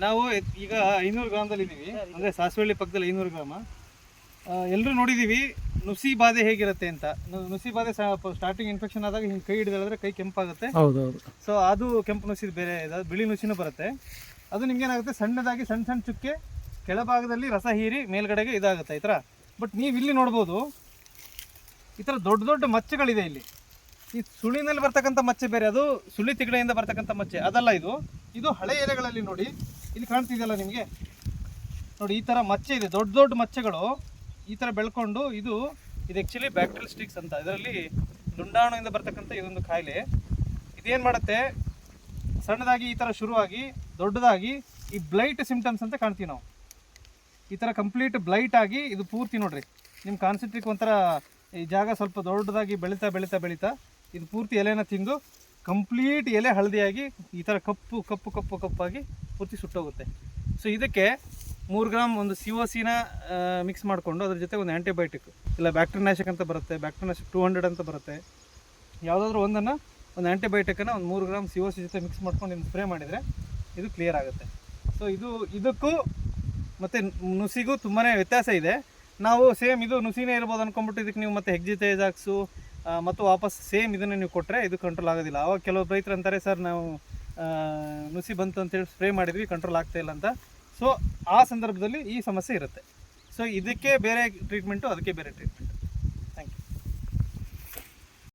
ನಾವು ಈಗ 500 ಗ್ರಾಮದಲ್ಲಿ ಇದ್ದೀವಿ, ಅಂದರೆ ಸಾಸವಳ್ಳಿ ಪಕ್ಕದಲ್ಲಿ 500 ಗ್ರಾಮ. ಎಲ್ಲರೂ ನೋಡಿದ್ದೀವಿ ನುಸಿ ಬಾಧೆ ಹೇಗಿರುತ್ತೆ ಅಂತ. ನುಸಿ ಬಾಧೆ ಸ್ಟಾರ್ಟಿಂಗ್ ಇನ್ಫೆಕ್ಷನ್ ಆದಾಗ ಹಿಂಗೆ ಕೈ ಹಿಡಿದ್ರೆ ಕೈ ಕೆಂಪಾಗುತ್ತೆ. ಹೌದೌದು. ಸೊ ಅದು ಕೆಂಪು ನುಸಿ ಬೇರೆ ಇದೆ, ಬಿಳಿ ನುಸಿನೂ ಬರುತ್ತೆ. ಅದು ನಿಮ್ಗೇನಾಗುತ್ತೆ, ಸಣ್ಣದಾಗಿ ಸಣ್ಣ ಸಣ್ಣ ಚುಕ್ಕೆ ಕೆಳಭಾಗದಲ್ಲಿ ರಸ ಹೀರಿ ಮೇಲ್ಗಡೆಗೆ ಇದಾಗುತ್ತೆ ಈ ಥರ. ಬಟ್ ನೀವು ಇಲ್ಲಿ ನೋಡ್ಬೋದು ಈ ಥರ ದೊಡ್ಡ ದೊಡ್ಡ ಮಚ್ಚೆಗಳಿದೆ ಇಲ್ಲಿ. ಈ ಸುಳಿನಲ್ಲಿ ಬರ್ತಕ್ಕಂಥ ಮಚ್ಚೆ ಬೇರೆ, ಅದು ಸುಳಿ ತಿಗಡೆಯಿಂದ ಬರ್ತಕ್ಕಂಥ ಮಚ್ಚೆ ಅದಲ್ಲ. ಇದು ಹಳೆ ಎಲೆಗಳಲ್ಲಿ ನೋಡಿ, ಇಲ್ಲಿ ಕಾಣ್ತಿದೆಯಲ್ಲ ನಿಮಗೆ, ನೋಡಿ ಈ ಥರ ಮಚ್ಚೆ ಇದೆ, ದೊಡ್ಡ ದೊಡ್ಡ ಮಚ್ಚೆಗಳು ಈ ಥರ ಬೆಳ್ಕೊಂಡು ಇದು ಆ್ಯಕ್ಚುಲಿ ಬ್ಯಾಕ್ಟೀರಿಯಲ್ ಸ್ಟಿಕ್ಸ್ ಅಂತ. ಇದರಲ್ಲಿ ದುಂಡಾಣುವಿಂದ ಬರ್ತಕ್ಕಂಥ ಇದೊಂದು ಕಾಯಿಲೆ. ಇದೇನು ಮಾಡುತ್ತೆ, ಸಣ್ಣದಾಗಿ ಈ ಥರ ಶುರುವಾಗಿ ದೊಡ್ಡದಾಗಿ ಈ ಬ್ಲೈಟ್ ಸಿಂಪ್ಟಮ್ಸ್ ಅಂತ ಕಾಣ್ತೀವಿ ನಾವು. ಈ ಥರ ಕಂಪ್ಲೀಟ್ ಬ್ಲೈಟ್ ಆಗಿ ಇದು ಪೂರ್ತಿ ನೋಡ್ರಿ, ನಿಮ್ಮ ಕಾನ್ಸಂಟ್ರೇಟ್ ಒಂಥರ ಈ ಜಾಗ ಸ್ವಲ್ಪ ದೊಡ್ಡದಾಗಿ ಬೆಳೀತಾ ಬೆಳೀತಾ ಬೆಳೀತಾ ಇದು ಪೂರ್ತಿ ಎಲೆನ ತಿಂದು ಕಂಪ್ಲೀಟ್ ಎಲೆ ಹಳದಿಯಾಗಿ ಈ ಥರ ಕಪ್ಪು ಕಪ್ಪು ಕಪ್ಪು ಕಪ್ಪಾಗಿ ಪೂರ್ತಿ ಸುಟ್ಟೋಗುತ್ತೆ. ಸೊ ಇದಕ್ಕೆ 3 ಗ್ರಾಮ್ ಒಂದು COC-ನ ಮಿಕ್ಸ್ ಮಾಡಿಕೊಂಡು ಅದ್ರ ಜೊತೆ ಒಂದು ಆ್ಯಂಟಿಬಯೋಟಿಕ್ ಇಲ್ಲ ಬ್ಯಾಕ್ಟೀರಿಯಾನಾಶಕ ಅಂತ ಬರುತ್ತೆ, ಬ್ಯಾಕ್ಟೀರಿಯಾನಾಶಕ 200 ಅಂತ ಬರುತ್ತೆ. ಯಾವುದಾದ್ರೂ ಒಂದು ಆ್ಯಂಟಿಬಯೋಟಿಕನ್ನು ಒಂದು 3 ಗ್ರಾಮ್ COC ಜೊತೆ ಮಿಕ್ಸ್ ಮಾಡ್ಕೊಂಡು ನಿಮ್ಗೆ ಸ್ಪ್ರೇ ಮಾಡಿದರೆ ಇದು ಕ್ಲಿಯರ್ ಆಗುತ್ತೆ. ಸೊ ಇದಕ್ಕೂ ಮತ್ತು ನುಸಿಗೂ ತುಂಬಾ ವ್ಯತ್ಯಾಸ ಇದೆ. ನಾವು ಸೇಮ್ ಇದು ನುಸಿನೇ ಇರ್ಬೋದು ಅಂದ್ಕೊಂಡ್ಬಿಟ್ಟು ಇದಕ್ಕೆ ನೀವು ಮತ್ತೆ ಹೆಕ್ಸಿಥೈಜಾಕ್ಸು ಮತ್ತು ವಾಪಸ್ ಸೇಮ್ ಇದನ್ನು ನೀವು ಕೊಟ್ಟರೆ ಇದು ಕಂಟ್ರೋಲ್ ಆಗೋದಿಲ್ಲ. ಆವಾಗ ಕೆಲವು ರೈತರು ಅಂತಾರೆ, ಸರ್ ನಾವು ನುಸಿ ಬಂತು ಅಂತೇಳಿ ಸ್ಪ್ರೇ ಮಾಡಿದ್ವಿ ಕಂಟ್ರೋಲ್ ಆಗ್ತಾಯಿಲ್ಲ ಅಂತ. ಸೊ ಆ ಸಂದರ್ಭದಲ್ಲಿ ಈ ಸಮಸ್ಯೆ ಇರುತ್ತೆ. ಸೊ ಇದಕ್ಕೆ ಬೇರೆ ಟ್ರೀಟ್ಮೆಂಟು, ಅದಕ್ಕೆ ಬೇರೆ ಟ್ರೀಟ್ಮೆಂಟ್.